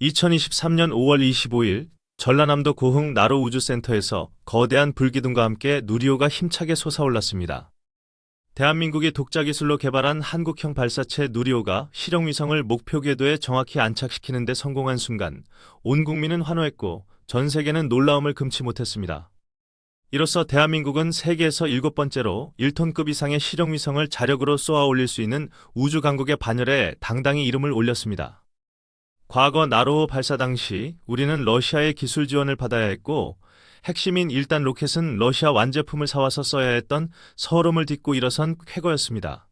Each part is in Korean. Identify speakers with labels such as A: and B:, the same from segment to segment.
A: 2023년 5월 25일 전라남도 고흥 나로 우주센터에서 거대한 불기둥과 함께 누리호가 힘차게 솟아올랐습니다. 대한민국이 독자 기술로 개발한 한국형 발사체 누리호가 실용위성을 목표 궤도에 정확히 안착시키는 데 성공한 순간 온 국민은 환호했고 전 세계는 놀라움을 금치 못했습니다. 이로써 대한민국은 세계에서 7번째로 1톤급 이상의 실용위성을 자력으로 쏘아 올릴 수 있는 우주강국의 반열에 당당히 이름을 올렸습니다. 과거 나로호 발사 당시 우리는 러시아의 기술 지원을 받아야 했고 핵심인 1단 로켓은 러시아 완제품을 사와서 써야 했던 서러움을 딛고 일어선 쾌거였습니다.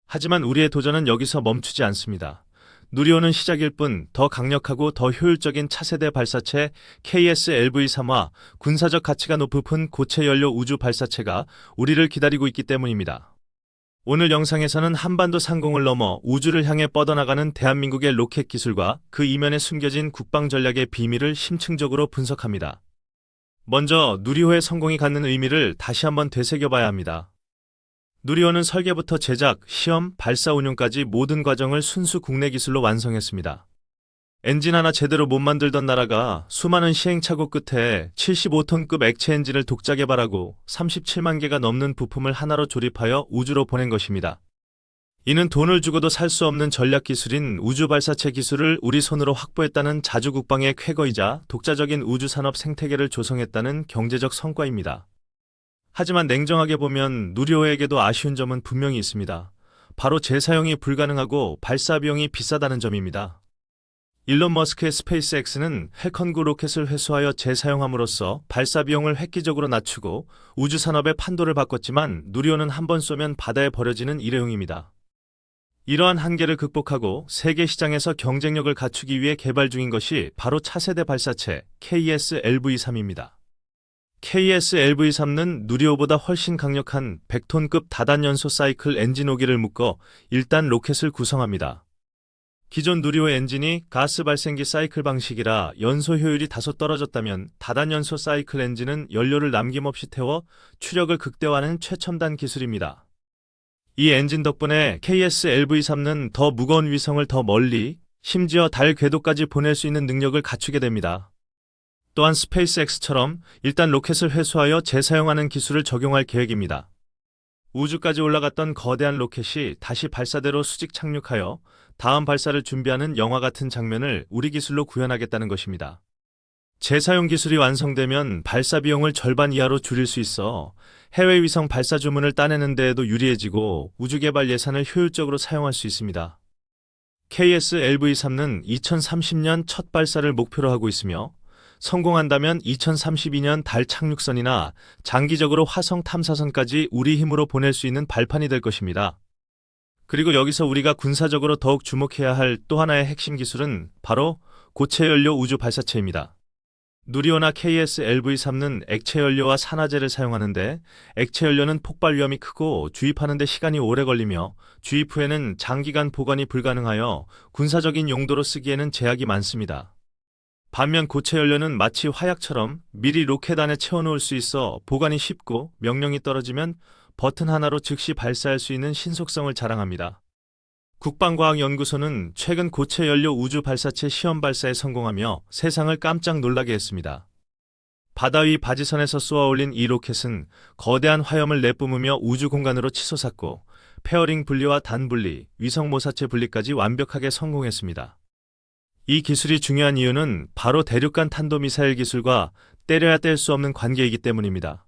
A: 하지만 우리의 도전은 여기서 멈추지 않습니다. 누리호는 시작일 뿐 더 강력하고 더 효율적인 차세대 발사체 KS-LV-3와 군사적 가치가 높은 고체 연료 우주 발사체가 우리를 기다리고 있기 때문입니다. 오늘 영상에서는 한반도 상공을 넘어 우주를 향해 뻗어나가는 대한민국의 로켓 기술과 그 이면에 숨겨진 국방 전략의 비밀을 심층적으로 분석합니다. 먼저 누리호의 성공이 갖는 의미를 다시 한번 되새겨봐야 합니다. 누리호는 설계부터 제작, 시험, 발사 운용까지 모든 과정을 순수 국내 기술로 완성했습니다. 엔진 하나 제대로 못 만들던 나라가 수많은 시행착오 끝에 75톤급 액체 엔진을 독자 개발하고 37만 개가 넘는 부품을 하나로 조립하여 우주로 보낸 것입니다. 이는 돈을 주고도 살 수 없는 전략 기술인 우주 발사체 기술을 우리 손으로 확보했다는 자주국방의 쾌거이자 독자적인 우주산업 생태계를 조성했다는 경제적 성과입니다. 하지만 냉정하게 보면 누리호에게도 아쉬운 점은 분명히 있습니다. 바로 재사용이 불가능하고 발사 비용이 비싸다는 점입니다. 일론 머스크의 스페이스X는 헬컨구 로켓을 회수하여 재사용함으로써 발사 비용을 획기적으로 낮추고 우주산업의 판도를 바꿨지만 누리호는 한 번 쏘면 바다에 버려지는 일회용입니다. 이러한 한계를 극복하고 세계 시장에서 경쟁력을 갖추기 위해 개발 중인 것이 바로 차세대 발사체 KS-LV-3입니다. KS-LV-3는 누리호보다 훨씬 강력한 100톤급 다단연소 사이클 엔진 5기를 묶어 1단 로켓을 구성합니다. 기존 누리호 엔진이 가스 발생기 사이클 방식이라 연소 효율이 다소 떨어졌다면 다단연소 사이클 엔진은 연료를 남김없이 태워 추력을 극대화하는 최첨단 기술입니다. 이 엔진 덕분에 KS-LV-3는 더 무거운 위성을 더 멀리, 심지어 달 궤도까지 보낼 수 있는 능력을 갖추게 됩니다. 또한 스페이스X처럼 일단 로켓을 회수하여 재사용하는 기술을 적용할 계획입니다. 우주까지 올라갔던 거대한 로켓이 다시 발사대로 수직 착륙하여 다음 발사를 준비하는 영화 같은 장면을 우리 기술로 구현하겠다는 것입니다. 재사용 기술이 완성되면 발사 비용을 절반 이하로 줄일 수 있어 해외 위성 발사 주문을 따내는 데에도 유리해지고 우주 개발 예산을 효율적으로 사용할 수 있습니다. KS-LV-3는 2030년 첫 발사를 목표로 하고 있으며 성공한다면 2032년 달 착륙선이나 장기적으로 화성 탐사선까지 우리 힘으로 보낼 수 있는 발판이 될 것입니다. 그리고 여기서 우리가 군사적으로 더욱 주목해야 할 또 하나의 핵심 기술은 바로 고체 연료 우주 발사체입니다. 누리호나 KS-LV-3는 액체 연료와 산화제를 사용하는데 액체 연료는 폭발 위험이 크고 주입하는 데 시간이 오래 걸리며 주입 후에는 장기간 보관이 불가능하여 군사적인 용도로 쓰기에는 제약이 많습니다. 반면 고체 연료는 마치 화약처럼 미리 로켓 안에 채워놓을 수 있어 보관이 쉽고 명령이 떨어지면 버튼 하나로 즉시 발사할 수 있는 신속성을 자랑합니다. 국방과학연구소는 최근 고체 연료 우주 발사체 시험 발사에 성공하며 세상을 깜짝 놀라게 했습니다. 바다 위 바지선에서 쏘아 올린 이 로켓은 거대한 화염을 내뿜으며 우주 공간으로 치솟았고 페어링 분리와 단 분리, 위성 모사체 분리까지 완벽하게 성공했습니다. 이 기술이 중요한 이유는 바로 대륙간 탄도미사일 기술과 때려야 뗄 수 없는 관계이기 때문입니다.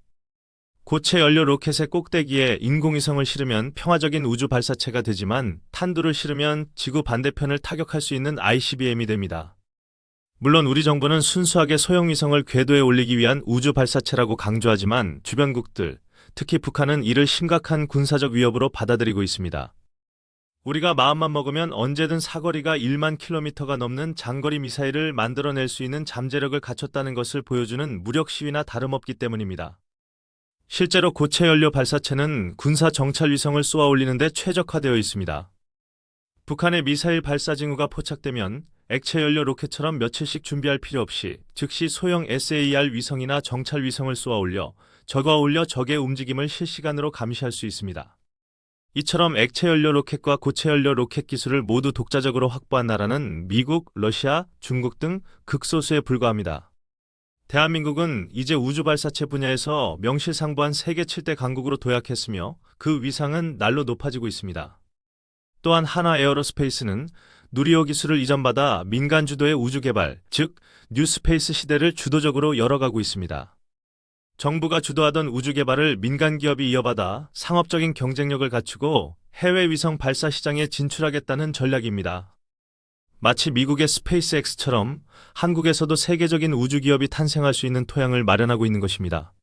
A: 고체 연료 로켓의 꼭대기에 인공위성을 실으면 평화적인 우주 발사체가 되지만 탄두를 실으면 지구 반대편을 타격할 수 있는 ICBM이 됩니다. 물론 우리 정부는 순수하게 소형위성을 궤도에 올리기 위한 우주 발사체라고 강조하지만 주변국들, 특히 북한은 이를 심각한 군사적 위협으로 받아들이고 있습니다. 우리가 마음만 먹으면 언제든 사거리가 1만 킬로미터가 넘는 장거리 미사일을 만들어낼 수 있는 잠재력을 갖췄다는 것을 보여주는 무력 시위나 다름없기 때문입니다. 실제로 고체 연료 발사체는 군사 정찰 위성을 쏘아 올리는 데 최적화되어 있습니다. 북한의 미사일 발사 징후가 포착되면 액체 연료 로켓처럼 며칠씩 준비할 필요 없이 즉시 소형 SAR 위성이나 정찰 위성을 쏘아 올려 적의 움직임을 실시간으로 감시할 수 있습니다. 이처럼 액체 연료 로켓과 고체 연료 로켓 기술을 모두 독자적으로 확보한 나라는 미국, 러시아, 중국 등 극소수에 불과합니다. 대한민국은 이제 우주 발사체 분야에서 명실상부한 세계 7대 강국으로 도약했으며 그 위상은 날로 높아지고 있습니다. 또한 한화 에어로스페이스는 누리호 기술을 이전받아 민간 주도의 우주 개발, 즉 뉴스페이스 시대를 주도적으로 열어가고 있습니다. 정부가 주도하던 우주 개발을 민간 기업이 이어받아 상업적인 경쟁력을 갖추고 해외 위성 발사 시장에 진출하겠다는 전략입니다. 마치 미국의 스페이스X처럼 한국에서도 세계적인 우주 기업이 탄생할 수 있는 토양을 마련하고 있는 것입니다.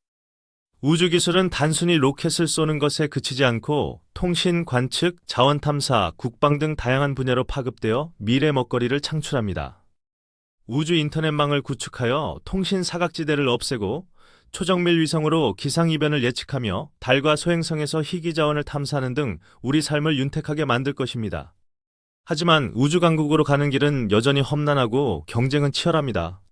A: 우주 기술은 단순히 로켓을 쏘는 것에 그치지 않고 통신, 관측, 자원 탐사, 국방 등 다양한 분야로 파급되어 미래 먹거리를 창출합니다. 우주 인터넷망을 구축하여 통신 사각지대를 없애고 초정밀 위성으로 기상이변을 예측하며 달과 소행성에서 희귀 자원을 탐사하는 등 우리 삶을 윤택하게 만들 것입니다. 하지만 우주 강국으로 가는 길은 여전히 험난하고 경쟁은 치열합니다.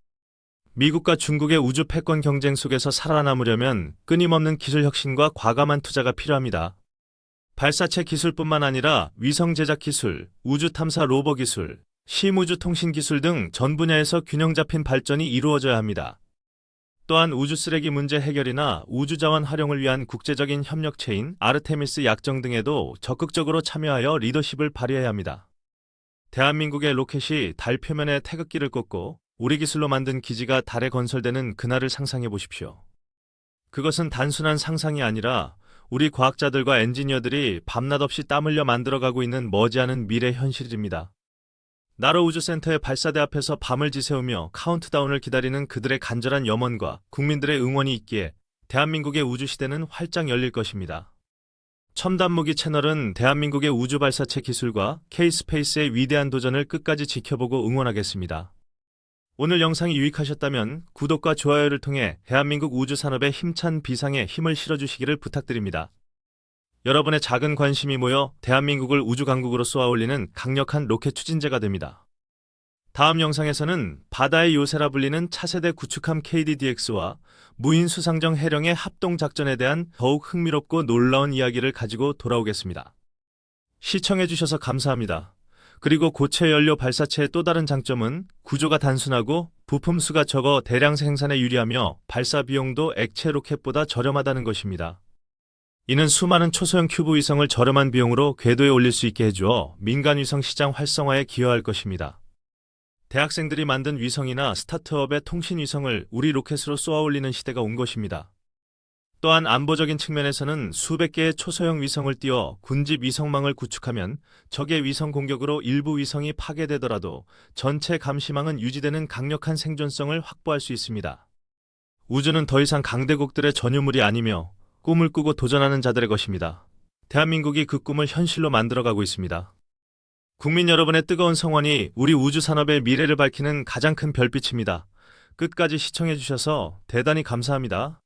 A: 미국과 중국의 우주 패권 경쟁 속에서 살아남으려면 끊임없는 기술 혁신과 과감한 투자가 필요합니다. 발사체 기술뿐만 아니라 위성 제작 기술, 우주 탐사 로버 기술, 심우주 통신 기술 등 전 분야에서 균형 잡힌 발전이 이루어져야 합니다. 또한 우주 쓰레기 문제 해결이나 우주 자원 활용을 위한 국제적인 협력체인 아르테미스 약정 등에도 적극적으로 참여하여 리더십을 발휘해야 합니다. 대한민국의 로켓이 달 표면에 태극기를 꽂고 우리 기술로 만든 기지가 달에 건설되는 그날을 상상해 보십시오. 그것은 단순한 상상이 아니라 우리 과학자들과 엔지니어들이 밤낮 없이 땀 흘려 만들어가고 있는 머지않은 미래 현실입니다. 나로 우주센터의 발사대 앞에서 밤을 지새우며 카운트다운을 기다리는 그들의 간절한 염원과 국민들의 응원이 있기에 대한민국의 우주시대는 활짝 열릴 것입니다. 첨단무기 채널은 대한민국의 우주 발사체 기술과 K스페이스의 위대한 도전을 끝까지 지켜보고 응원하겠습니다. 오늘 영상이 유익하셨다면 구독과 좋아요를 통해 대한민국 우주산업의 힘찬 비상에 힘을 실어주시기를 부탁드립니다. 여러분의 작은 관심이 모여 대한민국을 우주강국으로 쏘아올리는 강력한 로켓 추진제가 됩니다. 다음 영상에서는 바다의 요새라 불리는 차세대 구축함 KDDX와 무인 수상정 해령의 합동작전에 대한 더욱 흥미롭고 놀라운 이야기를 가지고 돌아오겠습니다. 시청해주셔서 감사합니다. 그리고 고체 연료 발사체의 또 다른 장점은 구조가 단순하고 부품 수가 적어 대량 생산에 유리하며 발사 비용도 액체 로켓보다 저렴하다는 것입니다. 이는 수많은 초소형 큐브 위성을 저렴한 비용으로 궤도에 올릴 수 있게 해주어 민간 위성 시장 활성화에 기여할 것입니다. 대학생들이 만든 위성이나 스타트업의 통신 위성을 우리 로켓으로 쏘아 올리는 시대가 온 것입니다. 또한 안보적인 측면에서는 수백 개의 초소형 위성을 띄워 군집 위성망을 구축하면 적의 위성 공격으로 일부 위성이 파괴되더라도 전체 감시망은 유지되는 강력한 생존성을 확보할 수 있습니다. 우주는 더 이상 강대국들의 전유물이 아니며 꿈을 꾸고 도전하는 자들의 것입니다. 대한민국이 그 꿈을 현실로 만들어가고 있습니다. 국민 여러분의 뜨거운 성원이 우리 우주 산업의 미래를 밝히는 가장 큰 별빛입니다. 끝까지 시청해주셔서 대단히 감사합니다.